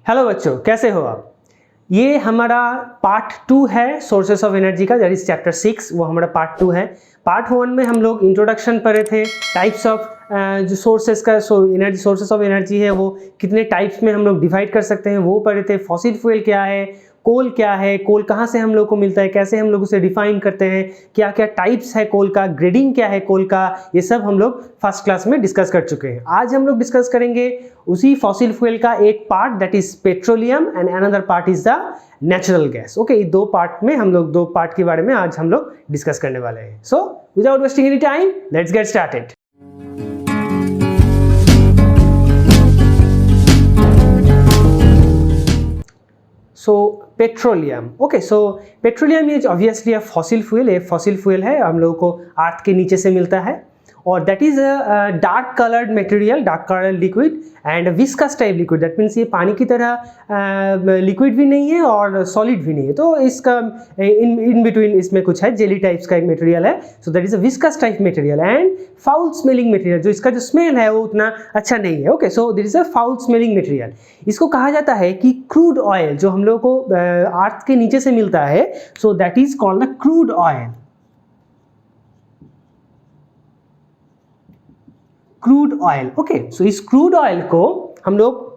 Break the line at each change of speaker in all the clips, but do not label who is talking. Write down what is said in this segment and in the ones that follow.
Hello बच्चों, कैसे हो आप। ये हमारा पार्ट 2 है सोर्सेस ऑफ एनर्जी का, दैट इज चैप्टर 6। वो हमारा पार्ट 2 है। पार्ट 1 में हम लोग इंट्रोडक्शन पढ़े थे, टाइप्स ऑफ जो सोर्सेस का एनर्जी, सोर्सेस ऑफ एनर्जी है वो कितने टाइप्स में हम लोग डिवाइड कर सकते हैं वो पढ़े थे। फॉसिल फ्यूल क्या है, कोल क्या है, कोल कहाँ से हम लोग को मिलता है, कैसे हम लोग उसे डिफाइन करते हैं, क्या क्या टाइप्स है कोल का, ग्रेडिंग क्या है कोल का, ये सब हम लोग फर्स्ट क्लास में डिस्कस कर चुके हैं। आज हम लोग डिस्कस करेंगे उसी फॉसिल फ्यूल का एक part, that is petroleum, and another part is the natural gas. Okay, ये दो पार्ट में हम लोग, दो पार्ट के बारे में आज हम लोग डिस्कस करने वाले हैं। So without wasting any time, let's get started. So petroleum, okay, so petroleum is obviously a fossil fuel. ये फॉसिल फ्यूल है, हम लोगों को अर्थ के नीचे से मिलता है, और that is a dark coloured material, dark coloured liquid and viscous type liquid. That means ये पानी की तरह लिक्विड भी नहीं है और सॉलिड भी नहीं है, तो इसका इन बिटवीन इसमें कुछ है, जेली टाइप्स का एक मटेरियल है। So that is a viscous type material and foul smelling material. जो इसका जो स्मेल है वो उतना अच्छा नहीं है। Okay, so this is a foul smelling material. इसको कहा जाता है कि क्रूड ऑयल, जो हम लोग को अर्थ के नीचे से मिलता है, so that is called the crude oil. Crude oil, okay, so इस क्रूड ऑयल को हम लोग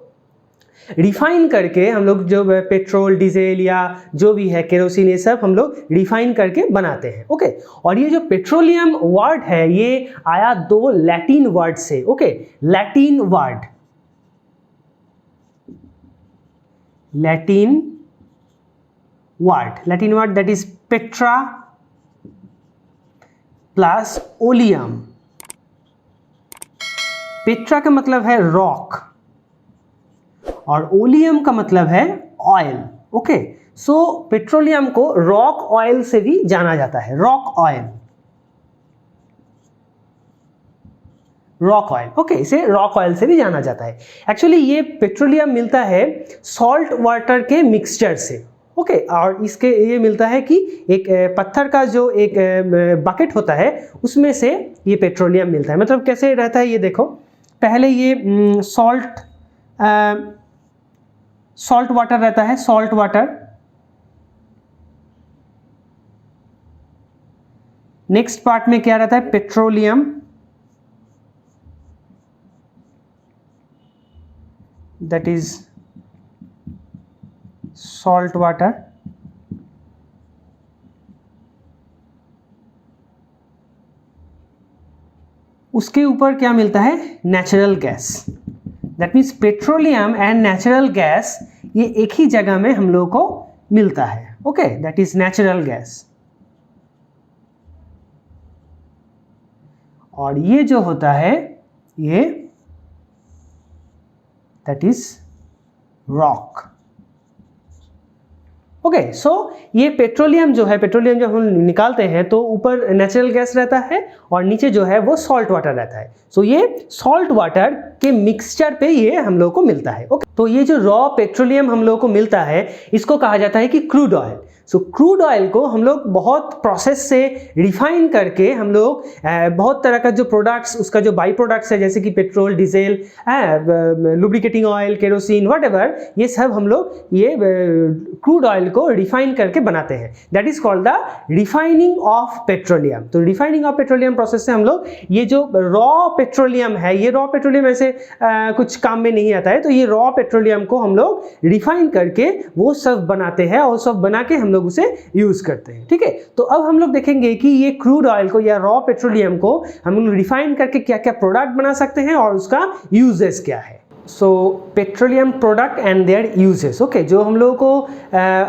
रिफाइन करके, हम लोग जो पेट्रोल, डीजल या जो भी है, केरोसिन, ये सब हम लोग रिफाइन करके बनाते हैं। ओके, और ये जो पेट्रोलियम वर्ड है ये आया दो लैटिन वर्ड से। Okay, Latin word that is Petra plus oleum. Petra का मतलब है रॉक और ओलियम का मतलब है ऑयल। ओके, सो पेट्रोलियम को रॉक ऑयल से भी जाना जाता है, रॉक ऑयल, ओके, इसे रॉक ऑयल से भी जाना जाता है। एक्चुअली ये पेट्रोलियम मिलता है सॉल्ट वाटर के मिक्सचर से। ओके, और इसके ये मिलता है कि एक पत्थर का जो एक बकेट होता है उसमें से ये पेट्रोलियम मिलता है। मतलब कैसे रहता है ये देखो, पहले ये सॉल्ट वाटर रहता है, सॉल्ट वाटर। नेक्स्ट पार्ट में क्या रहता है, petroleum, that is salt water. उसके ऊपर क्या मिलता है, natural gas. That means petroleum and natural gas ये एक ही जगह में हम लोग को मिलता है। Okay, that is natural gas. और ये जो होता है ये that is rock. Okay, so ये पेट्रोलियम जो है, पेट्रोलियम जब हम निकालते हैं तो ऊपर नेचुरल गैस रहता है और नीचे जो है वो सॉल्ट वाटर रहता है। सो ये सॉल्ट वाटर के मिक्सचर पे ये हम लोग को मिलता है। ओके, तो ये जो रॉ पेट्रोलियम हम लोग को मिलता है इसको कहा जाता है कि क्रूड ऑयल। सो क्रूड ऑयल को हम लोग बहुत प्रोसेस से रिफाइन करके हम लोग बहुत तरह का जो प्रोडक्ट्स, उसका जो बाई प्रोडक्ट्स है, जैसे कि petrol, diesel, lubricating oil, kerosene, whatever, ये सब हम लोग ये क्रूड ऑयल को रिफाइन करके बनाते हैं। That is called the refining of petroleum. तो रिफाइनिंग ऑफ पेट्रोलियम प्रोसेस से हम लोग ये जो रॉ पेट्रोलियम है, ये रॉ पेट्रोलियम ऐसे कुछ काम में नहीं आता है, तो ये रॉ पेट्रोलियम को हम लोग रिफाइन करके वो सब बनाते हैं और सब बना के हम लोग उसे यूज करते हैं। ठीक है, तो अब हम लोग देखेंगे कि ये क्रूड ऑयल को या रॉ पेट्रोलियम को हम लोग रिफाइन करके क्या क्या प्रोडक्ट बना सकते हैं और उसका यूजेस क्या है। So petroleum product and their uses. Okay, जो हम लोगों को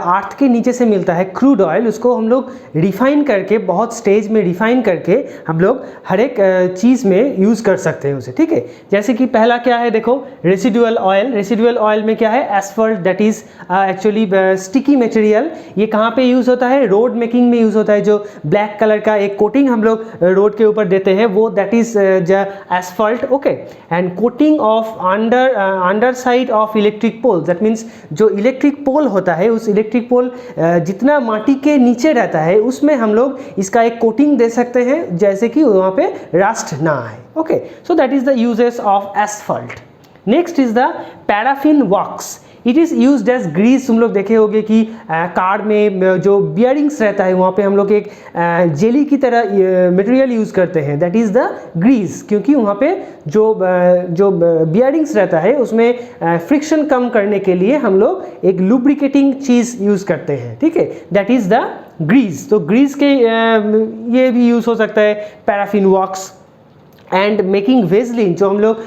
अर्थ के नीचे से मिलता है क्रूड ऑयल, उसको हम लोग रिफाइन करके, बहुत स्टेज में रिफाइन करके हम लोग हर एक चीज़ में यूज़ कर सकते हैं उसे। ठीक है, जैसे कि पहला क्या है देखो, रेसिडुअल ऑयल। रेसिडुअल ऑयल में क्या है, asphalt, that is actually sticky material. ये कहाँ पे यूज़ होता है, रोड मेकिंग में यूज़ होता है। जो ब्लैक कलर का एक कोटिंग हम लोग रोड के ऊपर देते हैं वो that is asphalt. Okay, and coating of under side of electric pole. That means जो इलेक्ट्रिक पोल होता है, उस इलेक्ट्रिक पोल जितना माटी के नीचे रहता है उसमें हम लोग इसका एक कोटिंग दे सकते हैं, जैसे कि वहाँ पे रस्ट ना आए। Okay, so that is the uses of asphalt. Next is the paraffin wax. It is used as grease. तुम लोग देखे होंगे कि कार में जो बियरिंग्स रहता है वहाँ पे हम लोग एक जेली की तरह मटेरियल यूज़ करते हैं, दैट इज़ द ग्रीस, क्योंकि वहाँ पे जो बियरिंग्स रहता है उसमें फ्रिक्शन कम करने के लिए हम लोग एक लुब्रिकेटिंग चीज़ यूज़ करते हैं, ठीक है, दैट इज़ द ग्रीस। तो ग्रीस के ये भी यूज़ हो सकता है paraffin wax and making vaseline, जो हम लोग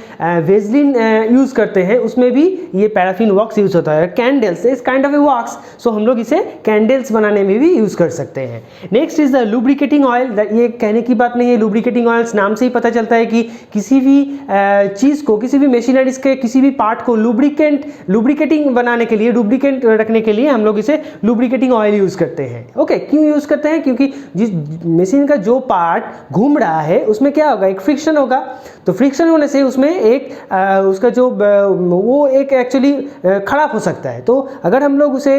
वेजलिन यूज़ करते हैं उसमें भी ये पैराफिन वॉक्स यूज़ होता है। कैंडल्स इज काइंड ऑफ ए वॉक्स, सो हम लोग इसे कैंडल्स बनाने में भी यूज़ कर सकते हैं। Next is the lubricating oil. ये कहने की बात नहीं है, लुब्रिकेटिंग ऑयल्स नाम से ही पता चलता है कि किसी भी चीज़ को, किसी भी मशीनरीज के किसी भी पार्ट को लुब्रिकेटिंग बनाने के लिए, लुब्रिकेंट रखने के लिए हम लोग इसे लुब्रिकेटिंग ऑयल यूज़ करते हैं। ओके, क्यों यूज़ करते हैं? क्योंकि जिस मशीन का जो पार्ट घूम रहा है उसमें क्या होगा, एक फ्रिक्शन होगा, तो फ्रिक्शन होने से उसमें एक उसका जो वो एक एक्चुअली खराब हो सकता है। तो अगर हम लोग उसे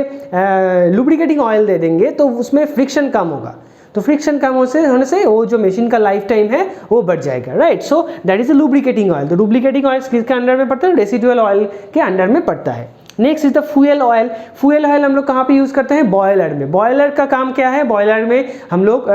लुब्रिकेटिंग ऑयल दे देंगे तो उसमें फ्रिक्शन कम होगा, तो फ्रिक्शन कम होने से वो जो मशीन का लाइफ टाइम है वो बढ़ जाएगा, right. So that is a lubricating oil. तो लुब्रिकेटिंग ऑयल किसके अंडर में पड़ता है? रेसिडुअल ऑयल के अंडर में पड़ता है। Next is the fuel oil. Fuel oil हम लोग कहाँ पे यूज़ करते हैं? बॉयलर में। बॉयलर का काम क्या है? बॉयलर में हम लोग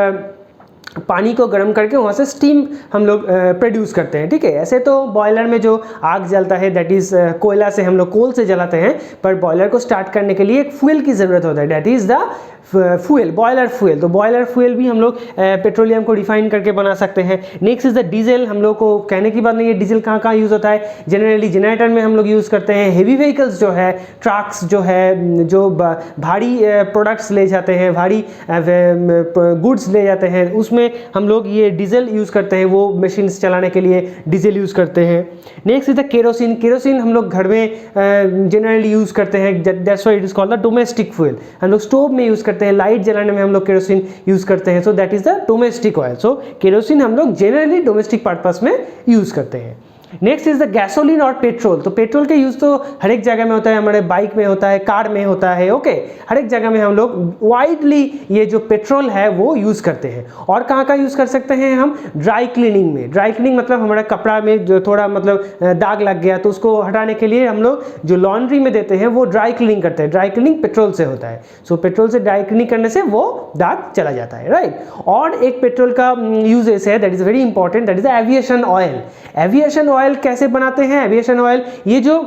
पानी को गर्म करके वहाँ से स्टीम हम लोग प्रोड्यूस करते हैं, ठीक है। ऐसे तो बॉयलर में जो आग जलता है दैट इज़ कोयला से, हम लोग कोल से जलाते हैं, पर बॉयलर को स्टार्ट करने के लिए एक फ्यूल की ज़रूरत होता है, that is the fuel, boiler fuel. तो बॉयलर फ्यूल भी हम लोग पेट्रोलियम को रिफाइन करके बना सकते हैं। Next is the diesel. हम लोग को कहने की बात नहीं है, डीजल कहाँ कहाँ यूज़ होता है? जनरली जनरेटर में हम लोग यूज़ करते हैं। हेवी व्हीकल्स जो है, ट्रक्स जो है, जो भारी प्रोडक्ट्स ले जाते हैं, भारी गुड्स ले जाते हैं, उसमें हम लोग ये डीजल यूज़ करते हैं, वो मशीन्स चलाने के लिए डीजल यूज़ करते हैं। Next is the kerosene. Kerosene हम लोग घर में जनरली यूज़ करते हैं, that's why it is called the domestic fuel. हम लोग स्टोव में यूज़ करते हैं, लाइट जलाने में हम लोग केरोसिन यूज़ करते हैं, so that is the domestic oil. So kerosene हम लोग जनरली डोमेस्टिक पर्पस में यूज़ करते हैं। नेक्स्ट इज द गैसोलीन और पेट्रोल। तो पेट्रोल के यूज़ तो हर एक जगह में होता है, हमारे बाइक में होता है, कार में होता है, ओके, हर एक जगह में हम लोग वाइडली ये जो पेट्रोल है वो यूज़ करते हैं। और कहाँ कहाँ यूज़ कर सकते हैं हम? ड्राई क्लीनिंग में। ड्राई क्लीनिंग मतलब हमारे कपड़ा में जो थोड़ा मतलब दाग लग गया तो उसको हटाने के लिए हम लोग जो लॉन्ड्री में देते हैं वो ड्राई क्लीनिंग करते हैं। ड्राई क्लीनिंग पेट्रोल से होता है, सो पेट्रोल से ड्राई क्लीनिंग करने से वो दाग चला जाता है, राइट। और एक पेट्रोल का यूजेस है that is very important, that is the aviation oil. Aviation oil कैसे बनाते हैं? एविएशन ऑयल, ये जो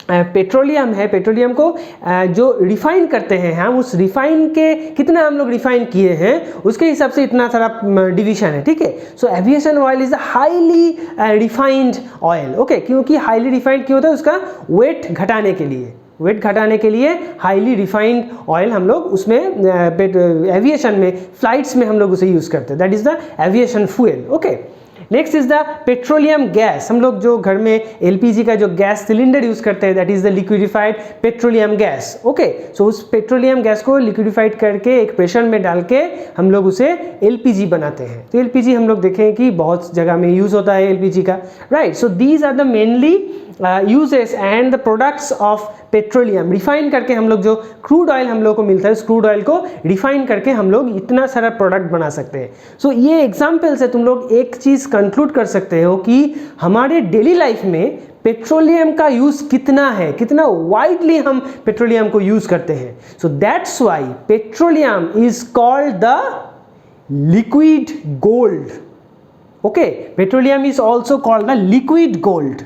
पेट्रोलियम है, पेट्रोलियम को जो रिफाइन करते हैं हम, उस रिफाइन के कितना हम लोग रिफाइन किए हैं उसके हिसाब से इतना सारा डिवीजन है, ठीक है। So aviation oil is a highly refined oil, okay. क्योंकि हाईली रिफाइंड क्यों होता है? उसका वेट घटाने के लिए, वेट घटाने के लिए हाईली रिफाइंड ऑयल हम लोग उसमें एविएशन में, फ्लाइट्स में हम लोग उसे यूज़ करते हैं, that is the aviation fuel, okay. Next is the petroleum gas. हम लोग जो घर में एलपीजी का जो गैस सिलेंडर यूज़ करते हैं that is the liquefied petroleum gas, okay. So उस पेट्रोलियम गैस को लिक्विडिफाइड करके एक प्रेशर में डाल के हम लोग उसे एलपीजी बनाते हैं। तो एलपीजी हम लोग देखें कि बहुत जगह में यूज़ होता है एलपीजी का, right. So these are the mainly uses and the products of petroleum. Refine करके हम लोग जो क्रूड ऑयल हम लोग को मिलता है, उस क्रूड ऑयल को रिफाइन करके हम लोग इतना सारा प्रोडक्ट बना सकते हैं। सो ये एग्जाम्पल से तुम लोग एक चीज़ कंक्लूड कर सकते हो कि हमारे डेली लाइफ में पेट्रोलियम का यूज़ कितना है, कितना वाइडली हम पेट्रोलियम को यूज़ करते हैं। So that's why petroleum is called the liquid gold, okay. Petroleum is also called the liquid gold.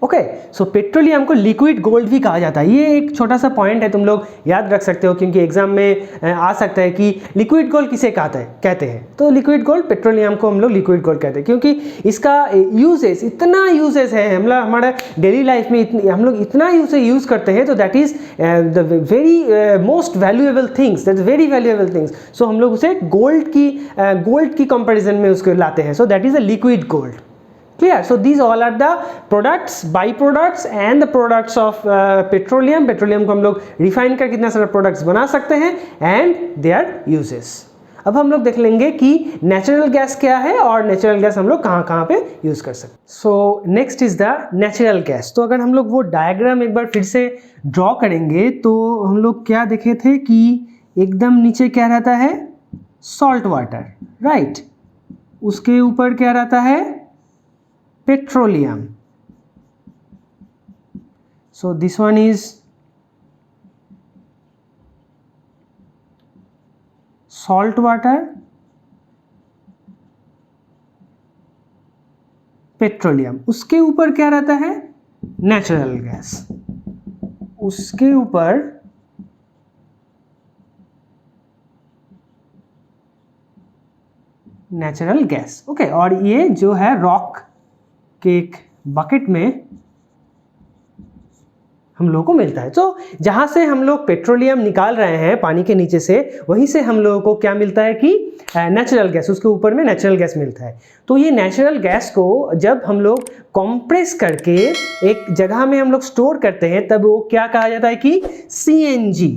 Okay, so petroleum को लिक्विड गोल्ड भी कहा जाता है। ये एक छोटा सा पॉइंट है, तुम लोग याद रख सकते हो, क्योंकि एग्जाम में आ सकता है कि लिक्विड गोल्ड किसे कहते हैं। तो लिक्विड गोल्ड, पेट्रोलियम को हम लोग लिक्विड गोल्ड कहते हैं, क्योंकि इसका यूजेस, इतना यूजेस है, हमारा डेली लाइफ में हम लोग इतना इसे यूज़ करते हैं, तो that is the very most valuable things, that very valuable things. So हम लोग उसे गोल्ड की कंपेरिजन में उसको लाते हैं, so that is a liquid gold. Clear? So these all are the products, byproducts and the products of petroleum. Petroleum को हम लोग रिफाइन कर कितना सारा प्रोडक्ट्स बना सकते हैं एंड देयर यूजेस। अब हम लोग देख लेंगे कि नेचुरल गैस क्या है और नेचुरल गैस हम लोग कहाँ कहाँ पे यूज़ कर सकते हैं। So next is the natural gas. तो अगर हम लोग वो डायग्राम एक बार फिर से ड्रॉ करेंगे तो हम लोग क्या देखे थे कि एकदम नीचे क्या रहता है? Salt water, right. उसके ऊपर क्या रहता है? Petroleum. So this one is salt water, petroleum. उसके ऊपर क्या रहता है? Natural gas. उसके ऊपर नेचुरल गैस, ओके। और ये जो है रॉक के एक बकेट में हम लोगों को मिलता है। तो जहाँ से हम लोग पेट्रोलियम निकाल रहे हैं पानी के नीचे से, वहीं से हम लोगों को क्या मिलता है कि नेचुरल गैस, उसके ऊपर में नेचुरल गैस मिलता है। तो ये नेचुरल गैस को जब हम लोग कंप्रेस करके एक जगह में हम लोग स्टोर करते हैं, तब वो क्या कहा जाता है कि CNG,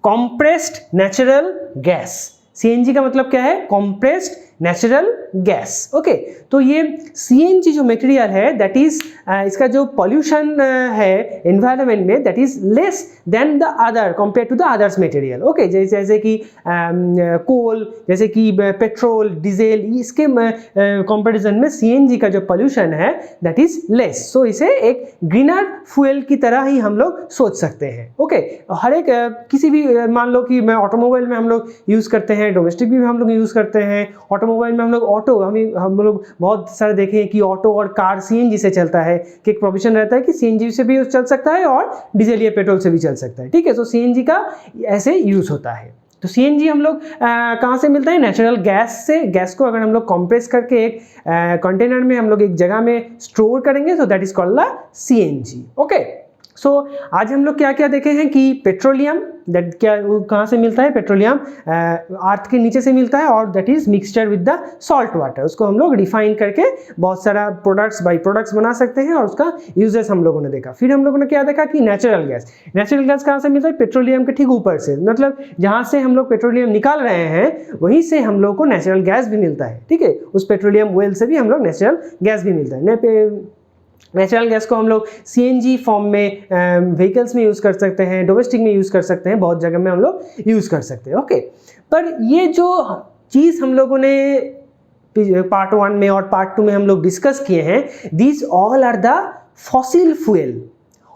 compressed natural gas. CNG का मतलब क्या है? Compressed natural gas, okay. तो ये CNG जो मटेरियल है, दैट इज इसका जो पॉल्यूशन है एनवायरनमेंट में, that is less than the other compare to the others material, okay. जैसे कि कोल, जैसे कि पेट्रोल, डीजल, इसके कंपैरिजन में CNG का जो पॉल्यूशन है दैट इज लेस। सो इसे एक ग्रीनर फ्यूल की तरह ही हम लोग सोच सकते हैं, ओके। हर एक किसी भी मान लो कि ऑटोमोबाइल में हम लोग यूज़ करते हैं, डोमेस्टिक भी हम लोग यूज़ करते हैं। ऑटोमोबाइल में हम लोग हम लोग बहुत सारे देखे हैं कि ऑटो और कार CNG से चलता है, कि एक प्रोविजन रहता है कि CNG से भी चल सकता है और डीजल या पेट्रोल से भी चल सकता है, ठीक है। तो CNG का ऐसे यूज़ होता है। तो CNG हम लोग कहाँ से मिलता है? नेचुरल गैस से। गैस को अगर हम लोग कंप्रेस करके एक कंटेनर में हम लोग एक जगह में स्टोर करेंगे, तो that is called the CNG, okay. So आज हम लोग क्या क्या देखे हैं कि पेट्रोलियम, दैट क्या कहाँ से मिलता है? पेट्रोलियम अर्थ के नीचे से मिलता है, और that is mixture with the salt water. उसको हम लोग रिफाइन करके बहुत सारा प्रोडक्ट्स, बाई प्रोडक्ट्स बना सकते हैं, और उसका यूजेस हम लोगों ने देखा। फिर हम लोगों ने क्या देखा कि नेचुरल गैस कहाँ से मिलता है? पेट्रोलियम के ठीक ऊपर से, मतलब जहाँ से हम लोग पेट्रोलियम निकाल रहे हैं वहीं से हम लोग को नेचुरल गैस भी मिलता है, ठीक है। उस पेट्रोलियम वेल से भी हम लोग नेचुरल गैस भी मिलता है। नेचुरल गैस को हम लोग CNG फॉर्म में व्हीकल्स में यूज़ कर सकते हैं, डोमेस्टिक में यूज़ कर सकते हैं, बहुत जगह में हम लोग यूज़ कर सकते हैं, ओके। पर ये जो चीज़ हम लोगों ने पार्ट 1 में और पार्ट 2 में हम लोग डिस्कस किए हैं, these all are the fossil fuel.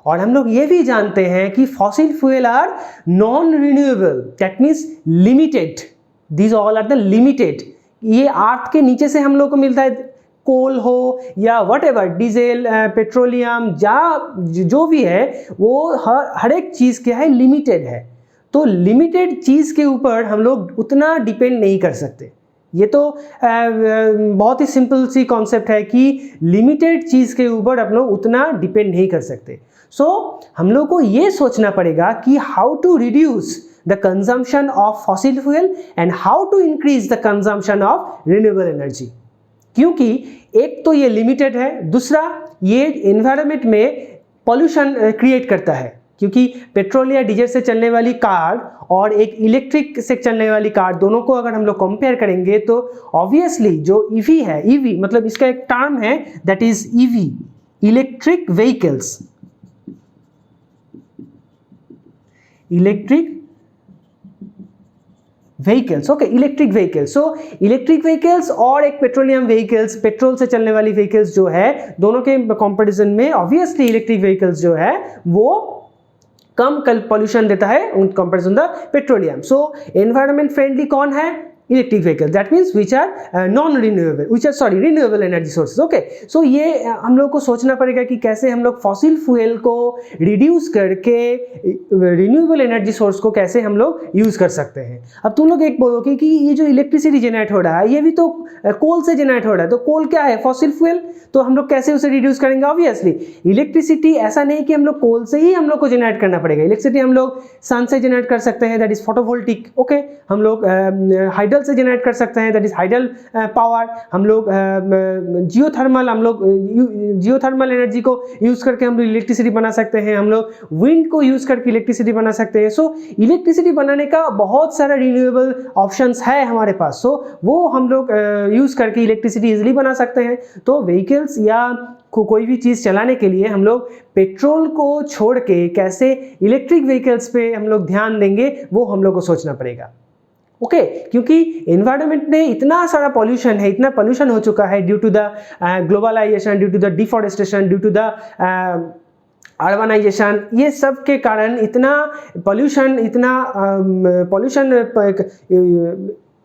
और हम लोग ये भी जानते हैं कि fossil fuel are non renewable, that means limited. These all are the limited. ये अर्थ के नीचे से हम लोग को मिलता है, कोल हो या व्हाटएवर, डीजल, पेट्रोलियम, जो भी है वो हर एक चीज़ क्या है? लिमिटेड है। तो लिमिटेड चीज़ के ऊपर हम लोग उतना डिपेंड नहीं कर सकते। ये तो बहुत ही सिंपल सी कॉन्सेप्ट है कि लिमिटेड चीज़ के ऊपर हम लोग उतना डिपेंड नहीं कर सकते। सो हम लोग को ये सोचना पड़ेगा कि how to reduce the consumption of fossil fuel and how to increase the consumption of renewable energy. क्योंकि एक तो ये लिमिटेड है, दूसरा ये एनवायरनमेंट में पॉल्यूशन क्रिएट करता है, क्योंकि पेट्रोल या डीजल से चलने वाली कार और एक इलेक्ट्रिक से चलने वाली कार, दोनों को अगर हम लोग कंपेयर करेंगे तो ऑब्वियसली जो ईवी है, ईवी मतलब इसका एक टर्म है that is EV, electric vehicles, electric vehicles, okay, electric vehicles. So electric vehicles और एक पेट्रोलियम व्हीकल्स, पेट्रोल से चलने वाली व्हीकल्स जो है, दोनों के कंपैरिजन में ऑब्वियसली इलेक्ट्रिक व्हीकल्स जो है वो कम पॉल्यूशन देता है in comparison the petroleum. So environment friendly कौन है? Electric vehicle, that means which are non renewable, renewable energy sources, okay. So ये हम लोग को सोचना पड़ेगा कि कैसे हम लोग फॉसिल फ्यूल को रिड्यूस करके रिन्यूएबल एनर्जी सोर्स को कैसे हम लोग यूज़ कर सकते हैं। अब तुम लोग एक बोलोगे कि ये जो इलेक्ट्रिसिटी जनरेट हो रहा है ये भी तो कोल से जनरेट हो रहा है, तो कोल क्या है? Fossil fuel. तो हम लोग कैसे उसे रिड्यूस करेंगे? ऑब्वियसली इलेक्ट्रिसिटी ऐसा नहीं कि हम लोग कोल से ही हम लोग को जनरेट करना पड़ेगा। इलेक्ट्रिसिटी हम लोग सन से जनरेट कर सकते हैं, दैट इज फोटोवोल्टिक, ओके। हम लोग हाइड्रो से जनरेट कर सकते हैं, दैट इज हाइडल पावर। हम लोग जियोथर्मल, हम लोग जियोथर्मल एनर्जी को यूज करके हम लोग इलेक्ट्रिसिटी बना सकते हैं। हम लोग विंड को यूज करके इलेक्ट्रिसिटी बना सकते हैं। सो इलेक्ट्रिसिटी बनाने का बहुत सारा रिन्यूएबल ऑप्शंस है हमारे पास। सो वो हम लोग यूज करके इलेक्ट्रिसिटी इजिली बना सकते हैं। तो व्हीकल्स या कोई भी चीज़ चलाने के लिए हम लोग पेट्रोल को छोड़ के कैसे इलेक्ट्रिक व्हीकल्स पे हम लोग ध्यान देंगे, वो हम लोग को सोचना पड़ेगा। ओके क्योंकि एनवायरनमेंट में इतना सारा पॉल्यूशन है, इतना पॉल्यूशन हो चुका है due to the globalisation, due to the deforestation, due to the urbanisation, ये सब के कारण इतना पॉल्यूशन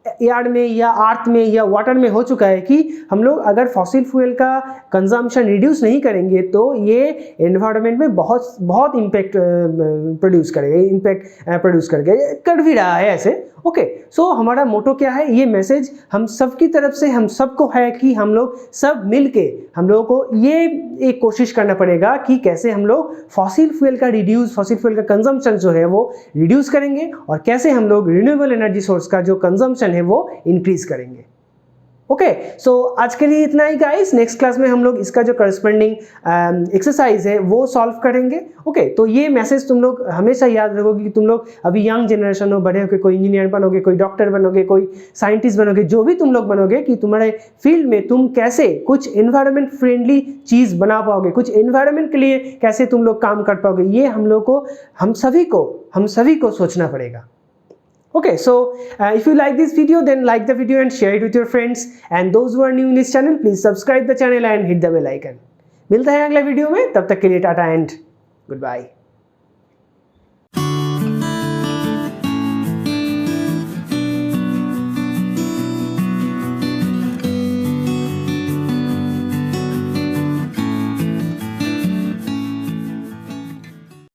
एयर में या अर्थ में या वाटर में हो चुका है कि हम लोग अगर फॉसिल फ्यूल का कंजम्पशन रिड्यूस नहीं करेंगे तो ये एनवायरनमेंट में बहुत इम्पैक्ट प्रोड्यूस करेगा, कर भी रहा है ऐसे। ओके सो हमारा मोटो क्या है, ये मैसेज हम सब की तरफ से हम सबको है कि हम लोग सब मिल के हम लोगों को ये एक कोशिश करना पड़ेगा कि कैसे हम लोग फॉसिल फ्यूल का कंजम्पशन जो है वो रिड्यूस करेंगे और कैसे हम लोग रिन्यूएबल एनर्जी सोर्स का जो कंजम्पशन है वो इंक्रीज करेंगे। ओके सो आज के लिए इतना ही गाइस, नेक्स्ट क्लास में हम लोग इसका जो करस्पॉन्डिंग एक्सरसाइज है वो सॉल्व करेंगे। ओके तो ये मैसेज तुम लोग हमेशा याद रखोगे कि तुम लोग अभी यंग जनरेशन हो, बड़े होकर कोई इंजीनियर बनोगे, कोई डॉक्टर बनोगे, कोई साइंटिस्ट बनोगे, जो भी तुम लोग बनोगे कि तुम्हारे फील्ड में तुम कैसे कुछ एनवायरनमेंट फ्रेंडली चीज़ बना पाओगे, कुछ एनवायरनमेंट के लिए कैसे तुम लोग काम कर पाओगे, ये हम सभी को सोचना पड़ेगा। Okay, so if you like this video, then like the video and share it with your friends. And those who are new in this channel, please subscribe the channel and hit the bell icon. मिलते हैं अगले video में, तब तक के लिए Tata and good bye.